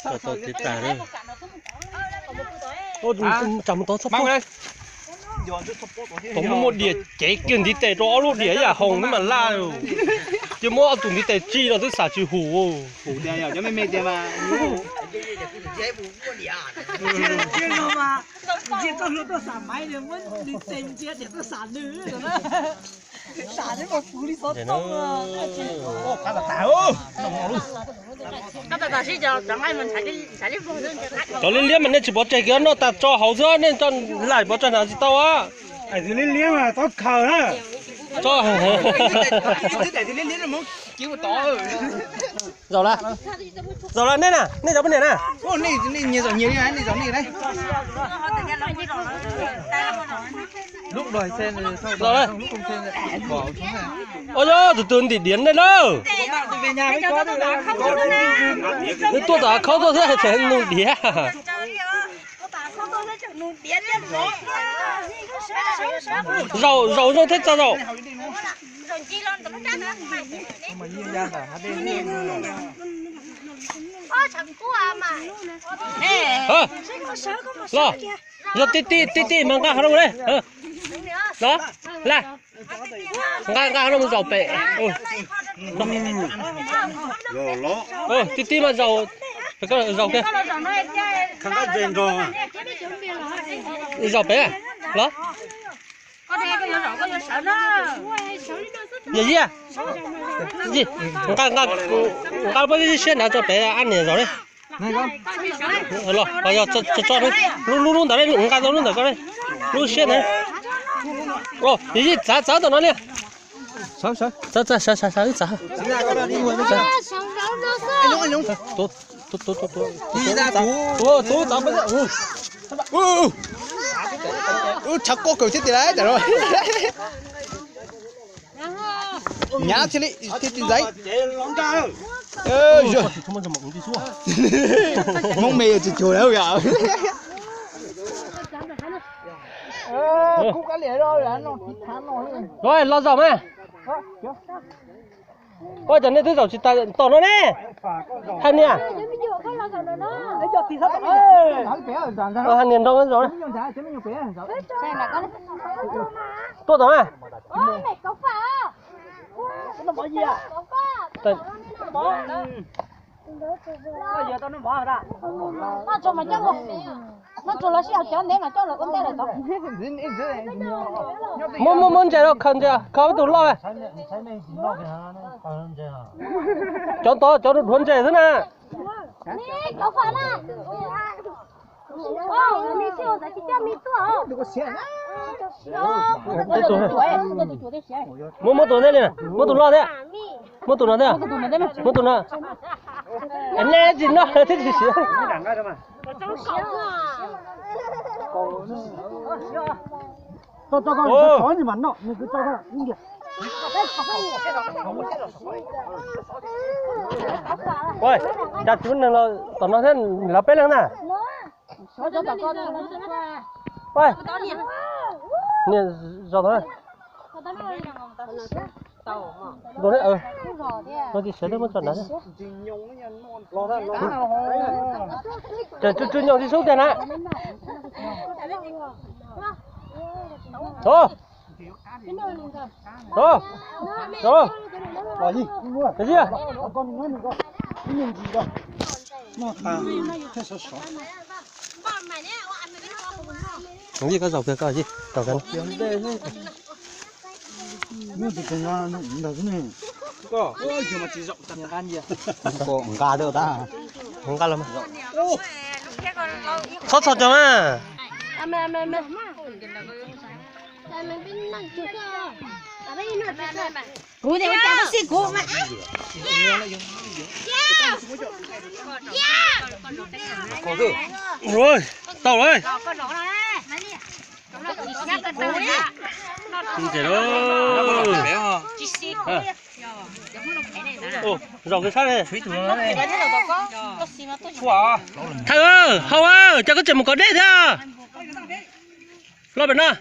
Tôi tiếp cả đây. Ô, chậm to sắp đây. Có một đĩa cháy kiên thì tệ rõ luôn đĩa giả hồng nhưng mà la rồi. Chứ mỗi tụi đi tệ chi là tôi xả chữ hủ. Hủ đĩa nhở, cho mấy đĩa mà. Chứ đâu mà, chỉ tôi lúc tôi xả máy thì mới đi tìm chia để tôi xả nữ rồi đó. Xả đến một phút đi số tông Ô, cá tạc tảo. Các bạn sĩ cho ai mình xài đi phương hướng cho lên liếm mình nên chỉ bỏ chạy kia nó ta cho hậu giữa nên cho lại bỏ chân nào gì tao á. Ai thì lên liếm mà, tao khờ đó. Cho Thế để thì lên liếm là muốn kêu to rồi. rồi là nên à nên cháu bên này nè. Ô, này nhiều rồi nhiều như này, này rồi này đây. Lúc đòi sen rồi sau đó lúc không sen rồi bỏ xuống này. Ôi giời, từ từ thì điên đây đâu. Về nhà mới có được. Nếu tôi đã không tôi sẽ chạy nụ đĩa. Rau thích sao rau? Mà nhiên ra là hát đi. Lo, lo tí mang cá đâu đây? Đó, là, cá đâu mà rau bể. Tí mà rau, phải có rau kia. Không có rền rồi. Rau bể à? Đó. Gì à? Gì? Cá bây giờ xem nào cho bé ăn nhiều rồi đấy. Này con. Rồi, bây giờ cho nó luôn đợi đây, cá luôn đợi đây. Luôn xem này. Rồi, gì giá tao nói đi. Sao. Giá. Chính ra con đi nguồn đấy. Anh Dũng. Tốt. Đi ra Tú tao bây giờ. Chắc có cầu chết đấy, trời ơi. Nhá thế này, thế giấy. Ơi giời. Mong mày chỉ chùa đâu kìa. Khúc cá lẻ rồi nó thịt thán rồi. Rồi, lo dầu mày. Ôi chẳng nên thứ dầu chỉ ta tổ nó nè. Hai nè. Hai nè đâu rồi. Tốt rồi à? nó bỏ gì à? Bây giờ tao nó bỏ rồi đó. Nó cho mà cho một nó cho nó sẽ cho nếu mà cho là con té là đó. Muốn chạy đâu cần chưa? Có tụi lo này. Cho nó thuần chạy thế nè. Nè, có phải là. Nè siêu giá trị cho mi tua. Đừng có xé. Mua tụi này nè, mua tụi lo đấy. Mua tụi nó đấy à? Mua tụi nó. Anh nè gì nó thích gì xíu. Cho con có gì mà nó, mình cứ cho con như vậy. Ôi, cha chú này là tụi nó thế là bé lắm nè. Ôi, nè rồi thôi. Rồi đấy, nó đi sấy nó mất chuẩn đấy. Chú nhau đi xuống tiền á. Rồi. Là gì? Cái gì à? Con nói mình con. Cái nhìn gì đâu. Nó thế sao sợ. Cái gì có dầu kia có gì? Dầu cái. Nhưng thì cái nó cũng được cái này. Có. Ôi mà chỉ rộng tận ăn gì à? Có gà đâu ta. Không gà lắm. Sót cho mà. Cú để cho nó xí cú mà. Rồi, tàu rồi. Không thể đâu. Ồ, dầu cái sát này. Thằng ơi, hầu ơi, cho có chuyện một con đét thế à? Lo bên nào?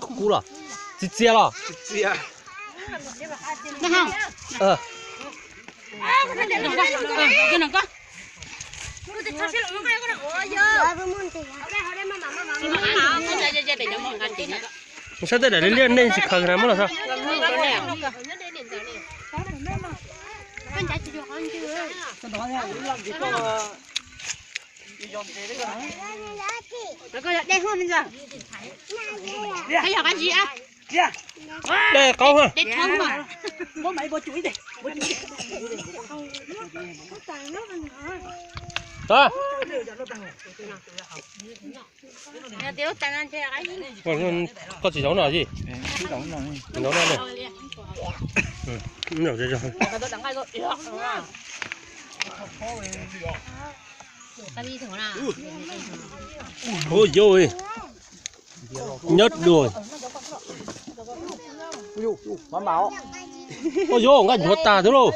cú了，直接了，那好，cái nào có sao đây để liên lên chỉ khởi làm sao? Đây hơn bây giờ. Thấy giờ cái gì á? Đây có hả? Đây thơm mà. Bố mày bố chuối đi. Đó. Tiêu tan ăn chơi cái gì? Còn có chỉ nấu nào gì? Nấu này này. Nấu đây rồi. Ôi dồi, nhớt đuổi. Ôi dồi, ngắt nhớt ta thế luôn.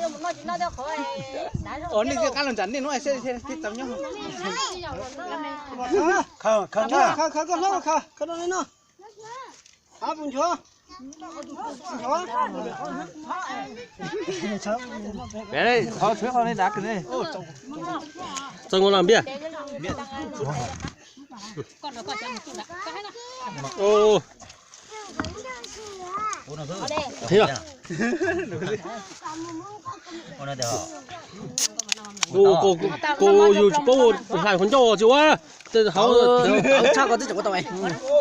Ổn đi cái lần chắn đi nó sẽ tắm nhau. Khờ nó lên nó. À bún chua. Bé đây, khó chuối khó lên đá cái này. Sao ngon làm bia? Ô. Thấy à? cô hai con trâu chứ quá. Họ Sao có tới chỗ tao mày?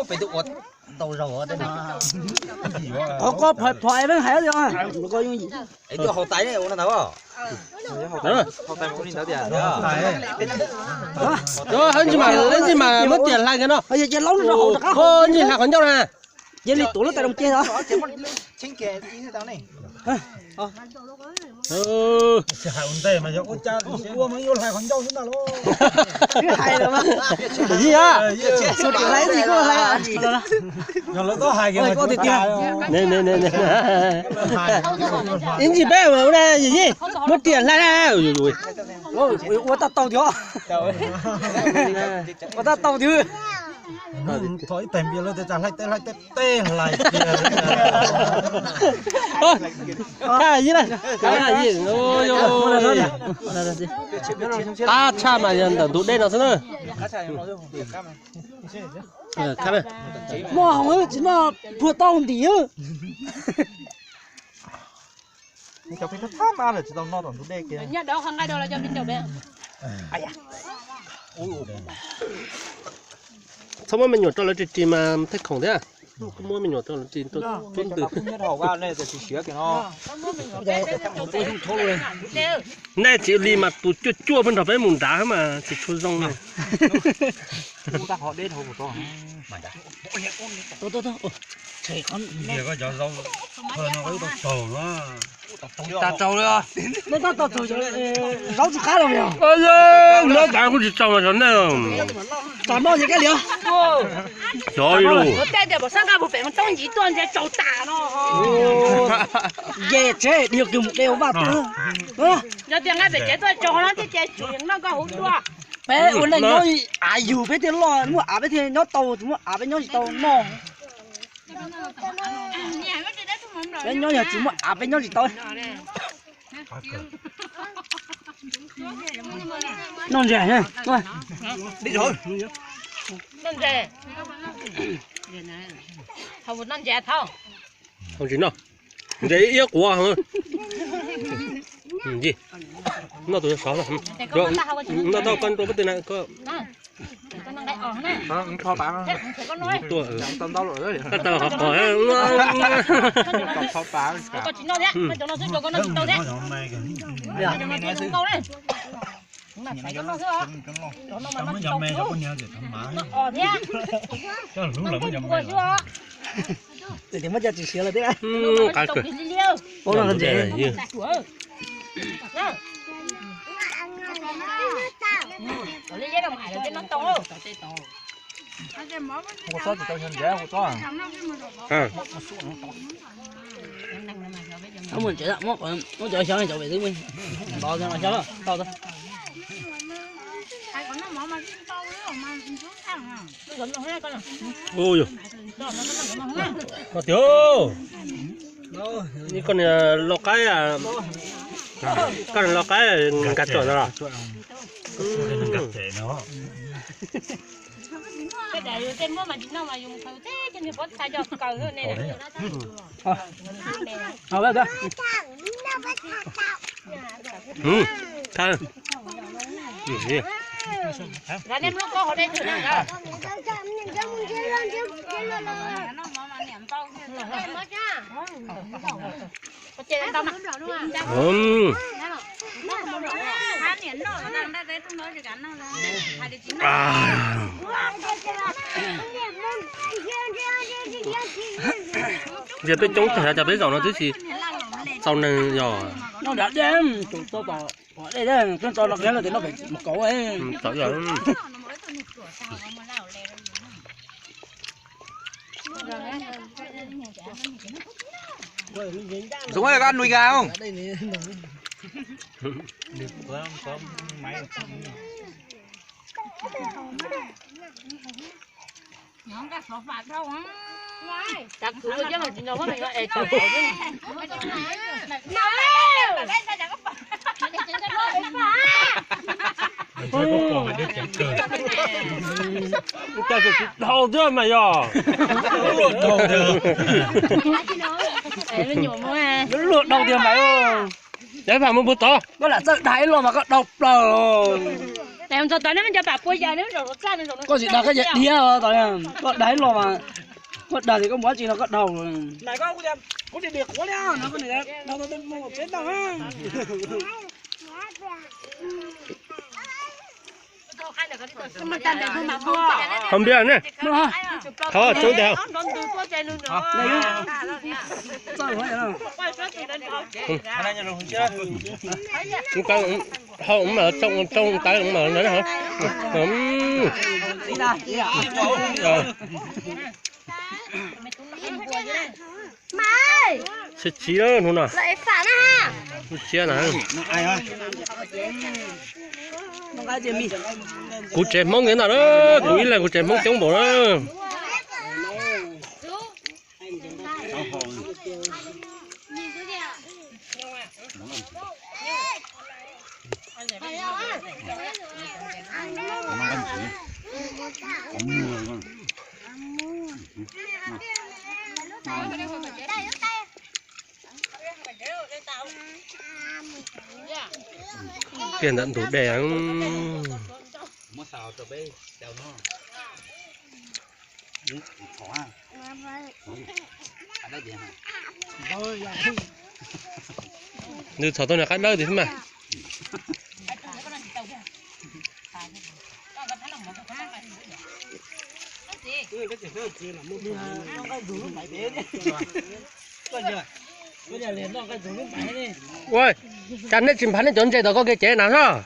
Phải tụ tàu rầu ở đây mà. Có thoại với hải rồi. Nó có gì? Ấy cho hậu tái này uống nào đâu. Hậu tái uống đi đâu tiền? Đó, hơn gì mà mất tiền lại cái nó. Bây giờ chơi lâu rồi hậu tái. Hơn gì hai con trâu nè. Vậy đi tụ nó tại đồng chơi đó. Chính kẻ chính tao này. Hai con tê mà cho con cha cua mới yêu hai con dâu chúng ta luôn. Hay rồi mà. Cái gì á? Sụt cái lấy gì có hay. Rồi nó có hai cái có thì tiền. Nè. Anh gì bé mà đây gì? Mất tiền lại đây. Ôi, ủa tao tàu thiếu. Ủa tao tàu thiếu. Thôi tìm bia lên trả lại tê lại. Cái gì này? Cái gì? Ôi ôi. Ta cha mà nhân tận tụ đây nào nữa? Cái này. Mà không ơi, chỉ mà vừa tao một tí ơ. Cháu phải thắt ra để chỉ tao no tận tụ đây kìa. Nhớ đó không ai đâu là cho bên đầu bên. Sao mà mình nhổ cho nó chỉ mà thấy khổng thế à? Cái mua mình nhổ cho nó chỉ tôi tuân từ. Nhất hậu vào đây thì chỉ xía kìa nó. Này chỉ li mà tụ chua bên đầu với mùng đá mà chỉ chua rong này. Ta họ đến hậu của tôi. Tôi. Trời con. Kìa có gió rau. Thôi nó có trầu nó. Ta trâu nữa. Nó tao trầu rau gì khác đâu mày. Ôi giời, nó đang có gì trâu mà trâu này. Trầu nó gì cái liều. Trời luôn. Tôi đây để bảo sang cả bộ phận trong gì toàn sẽ trâu tả nó. Dễ chế điều kiểu đều vào tư. Giờ tiếng ai phải chế tôi trâu nó thì chế chuyện nó có hút chua. Bé uốn là nhoi dù bé tiền lo mua bé tiền nó tàu mua bé nhoi tàu no. Bé nhoi chỉ mua bé nhoi tàu. Non rẻ nhá. Rồi. Đi rồi. Non rẻ. Không một non rẻ thôi. Không chỉ nào. Dễ yếu quá hả? Gì? Nó tụi sáu rồi. Rồi, nó đâu con tôi biết này có. Con đang đại ỏng này. Kho bán. Con nói. Tôi Tao đâu rồi. tao học hỏi. Kho bán. Có chín đâu thế? Mà cho nó giúp cho con nó chín đâu thế? Cho nó chín đâu đấy. Mà phải cho nó sữa. Cho nó mà nó chín đâu. Nó ỏ thế. Cho lúc là mới nhầm mày. Để mất giờ chỉ xíu là thế này. Cái cười. Ô là dễ. Lấy giấy đồng hải là nó to. Một số thì tao nhân dễ một số. Không muốn chế nó chơi sáng này cho về thứ mình. To cho nó cháu to thôi. Hai con nó mở mà to đấy mà xuống thẳng à. ôi rồi có thiếuนี่con này lọc cái à con này lọc cái là cắt chuẩn rồi Đừng cắt trẻ nó. cái này trên mua mà chỉ nào mà dùng thử thế cho nên bớt thay cho cầu nữa này nàyเอาไปเด้อ thay gì là nem lúc có họ đây thử nào có chơi tao mặc giờ biết chống thẻ giờ biết dòng nó thứ gì sau này giờ nó đã đem chúng tôi bảo ở đây đây chúng tôi lọc là thì nó phải một cậu ấy tới giờ Dũng ơi, có ăn nuôi gà không? Được có máy. nhóm các số phạt đâu á chắc cứ chứ mà đâu có bị gọi cậu chứ Chơi có còn phải được chém cờ. cái gì đầu chưa mày giờ Lột đầu được. nó nhiều mua à Nó lượt đầu tiền mày ơi. để phải một bữa to Nó là rất đáy luôn mà có độc rồi. tại hôm sau tới nó mình cho bà quay giờ nếu rồi ra nên rồi Có gì là cái gì đĩa rồi tao nha. Có đáy luôn mà. Có đáy thì có quá gì nó có đầu rồi. Này có đi biệt quá nha, nó có này đâu tôi mua một chết đâu ha. không biết nè thôi chú đeo con không mà trong tay cũng mà nữa hả Đi ra, đi ra. Mai sẽ chí đó luôn à lại phản ha chia nè Ai ơi? Nó cái gì mi? cụ trẻ mong cái nào đó cụ ý là cụ trẻ mong chống bộ đó tiền tận thủ đèn Mua xào cho bé chào nó. Khó à? Ăn đấy gì hả? như thọ tôi là cái đó thì thế mà ôi chắn đấy chìm phán đấy chọn chạy tao có cái chế nào hả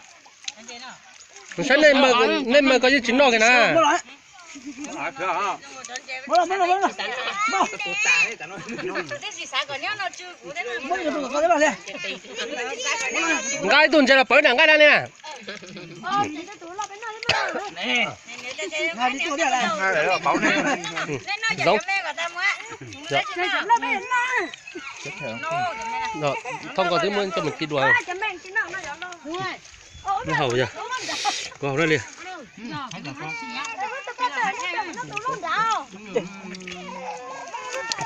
sáng nên mà có gì chín nó cái nào Bố là cái tuần chơi là bới đằng cái này nè Hai đi chỗ đi này. Hai để là bảo này. giống rồi không có thứ muốn cho mình kia đùa nó hầu giờ có hầu đây liền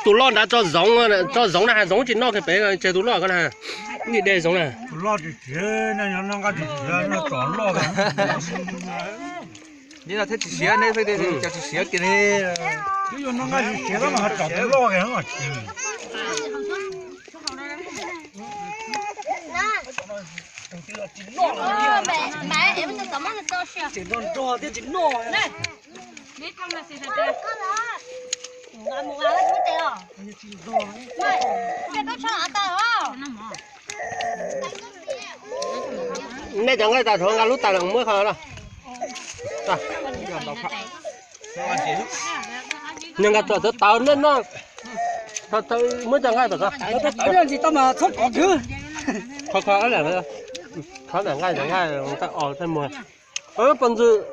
tủ lon đã cho giống này giống chỉ nó cái bé chơi tủ lon con này gì đây giống này Lo thì chế này nó cái gì nó tròn lo cả. Như là thế chỉ xía này phải để cho chỉ xía cái này. Chứ nó cái gì chế nó tròn lo cái nó. mẹ em nó tắm nó to xíu Chỉ còn trò thế chỉ nọ. biết không là gì thế mua gà lấy cái tèo cái đó cho ăn tao này chẳng cái ta thường cái lúc ta là mới khờ đâu nhưng cái trò tao nên nó tao mới chẳng cái được Tao đến gì tao mà thoát còn chứ. khó là vậy khó là ngay chẳng ngay ta ở thêm mùa ơ còn dự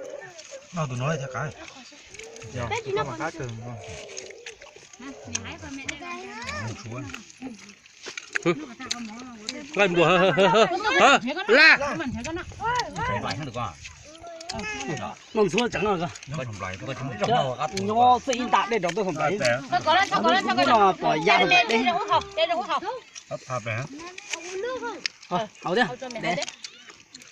Nó tụi nói theo cái. mà cá cừng không? Gần bùa la Cái loại không được à? mong xuống chẳng rồi Có chủng loại có chủng trong nào áp nó sẽ in tạc đây đó tôi không thấy Thôi có lên, thôi có lên, thôi có lên. nó bỏ da Đây đây đâu học, đây đâu học. Ấp thạp hả? hậu đi Hậu cho mẹ hậu đấy.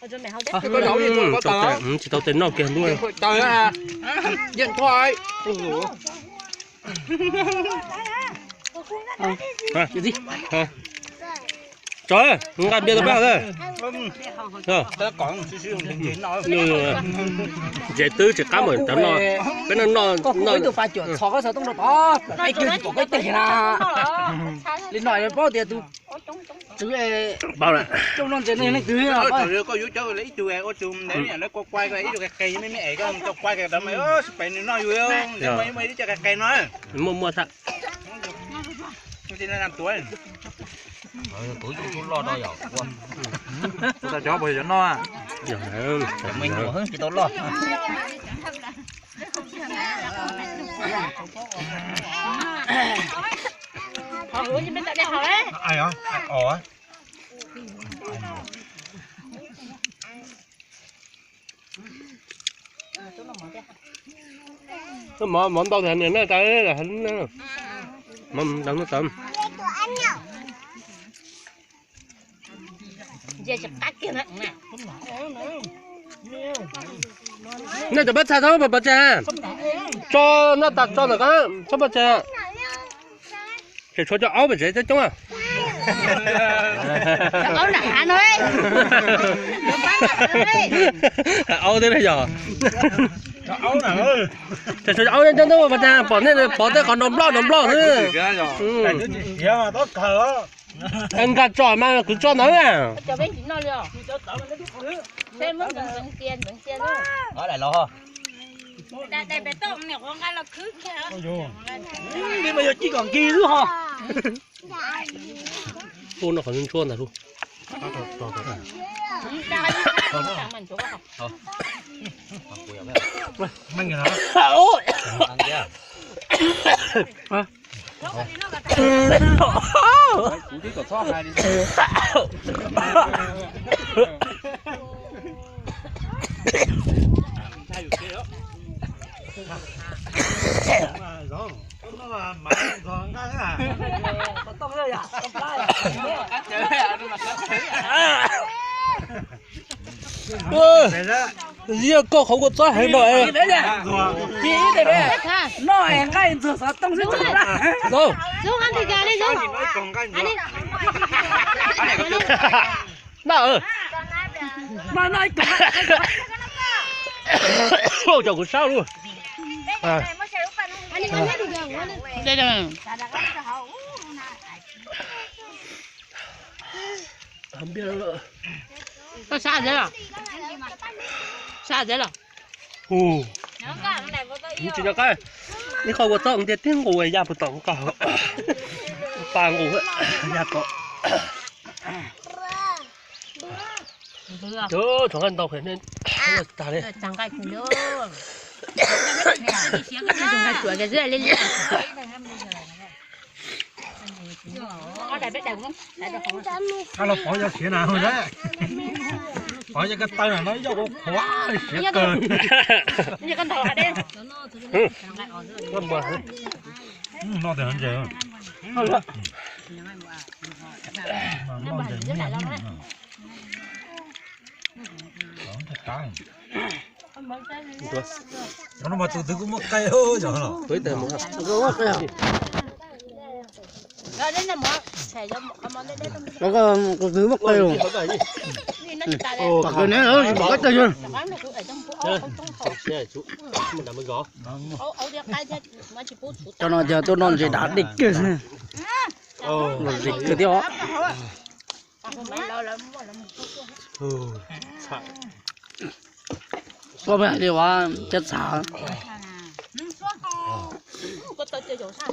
Hậu cho mẹ hậu đấy. Có nấu gì có tao. chỉ tao tính nào kia đúng không? Trời ơi. Điện thoại. cái gì Trời ơi, ngàn bia tao bao rồi. Tao còn xíu xíu đến nói. Dễ tư chỉ cắm ở tấm nó, cái nó có cuối tôi phải chuyển xóa cái sao tung nó đó cái kia có cái tiền là lên nói là bao tiền tôi chứ bao này. trong non tiền này nó cứ là Trời có vũ cháu lấy chú ô chùm để nhà nó quay cái ý được cái cây mấy mẹ cái cho quay cái tấm mày ơ phải nói vui không? Để mấy cho cái cây nói. Mua thật. Thì nó làm tuổi. Tuổi chú lo đo dầu. Chúng ta cho bây giờ nó à. Mình ngủ hơn chỉ tao lo. Họ uống cho bên tại đây họ đấy. Ai hả? Ồ á. Cái món tao thì anh nó tới là hắn mắm đắng nó tầm. Giờ chụp tắt kia nè. Này tao bắt sao thôi mà bắt cha. Cho nó đặt cho được á, cho bắt cha. Thì cho áo mình sẽ chết chúng à. Áo nặng hả nói. Áo thế này giờ. Ấu nào ơi. Thì cho áo lên đâu mà cha, bỏ tới còn nồng lo thế. Dạ mà tốt thở. Anh gạt trò mà cứ cho nó à. Cho bên chị nói luôn. Xem mất bên kia luôn. Nói lại lo ha. Đây bé tôm này con cái là cứ kìa. nhưng bây giờ chỉ còn kia nữa hả Chua nó còn chua này luôn. Mình hả? ôi Ăn kia. Chú tí có xóa hai đi. Rồi. Nó là mà còn cái à. tông đây à tông Để ra. Riêng cô không có cho hay mà em. đấy nè chị đây bé nó hẹn cái giờ sao tông sẽ chụp ra Đâu? Xuống ăn thịt gà đi xuống. Nói còn cái gì? Nào ơi. mà nói Ôi trời, sao luôn. À. Đây đây. Không biết nữa. Nó xa thế à? Xa thế à? Ồ. Chỉ là cái.นี่เขาก็ต้องเด็ดทิ้งกูไอ้ยาผู้ต้องก็ปางกูยาก็เจอถงกันตอกเห็นนี่ตาเลย Chẳng cái cũng được. Chẳng cái chuột cái dưới lên lên. Ở đây biết đâu không? Đây đâu không? Nó bỏ ra xỉa nào rồi đấy. Bỏ ra cái tay này nó vô quá xỉa cơ. Như con thỏ đây. Con bò. Nó thì hơn gì. Nó thì thật căng. Nó mà từ từ cũng một cây ơi trời ơi. Với tờ một Rồi đây là một. Xài cho một món đây trong. nó có thứ một cây luôn bỏ cái này nữa bỏ cái tay luôn cho nó giờ tôi non gì đã địch kia nó địch cái đó có mẹ đi qua chất xả có tới chơi chỗ sao?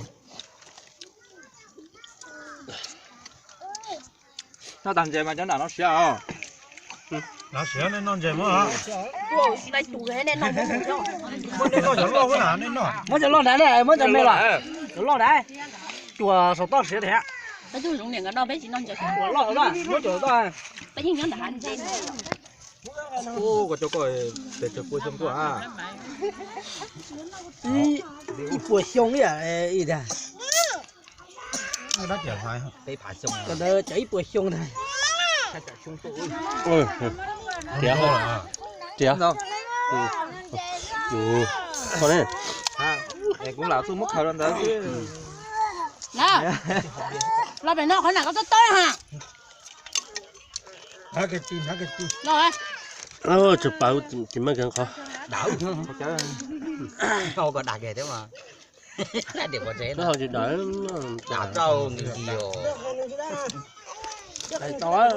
Nó tầm gì mà cho nó xỉa. Nó sửa nên non chơi mà hả? Ủa, đây tụi cái này nó không cho. Mới nên nó chẳng lo cái nào nên nó. mới cho lo đá này mới cho mẹ rồi lo đá chùa sổ to sửa thế Bây giờ dùng điện cái đó bé chỉ non cho. chùa lo đó mới chùa to Bây giờ nhớ là ăn trên. Ô, có chỗ coi để cho cô xem qua à. y bùa xong đấy à y đây Nó đắt giờ phải. đây phải xong còn đây chỉ bùa xong thôi ôi trẻ Không à. trẻ đâu ừ con này này cũng là tôi mất thời gian đó chứ Nè. Lo bé nó khỏi nào có tới hả? Hả cái chi. Rồi. ôi chụp bao chỉ mấy cái khó đảo không có đạt vậy thế mà để có chế nó không chỉ đợi đảo trâu nhiều đây to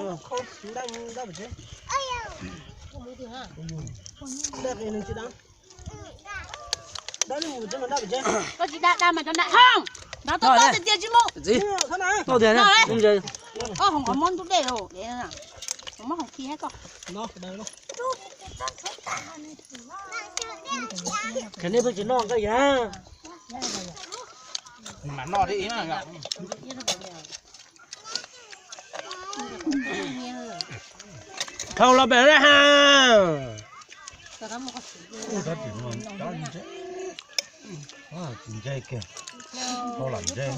Có chị đa mà cho đại không? Nó to to tiền chứ mộ. gì to tiền á không chơi Ơ không có món chút để rồi. Để nào. Không mất không khi hết con. cái này tôi chỉ non cái gì á Mà nó đi ý mà. không là bé đấy ha Ôi đó chỉ ngon. Đó như thế. À, chính dây kìa. Không làm dây.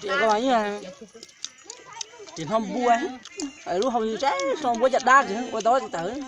chị các bạn nhá chị không bua ấy lúc không trái xong bữa chặt đá chị qua tối chị tử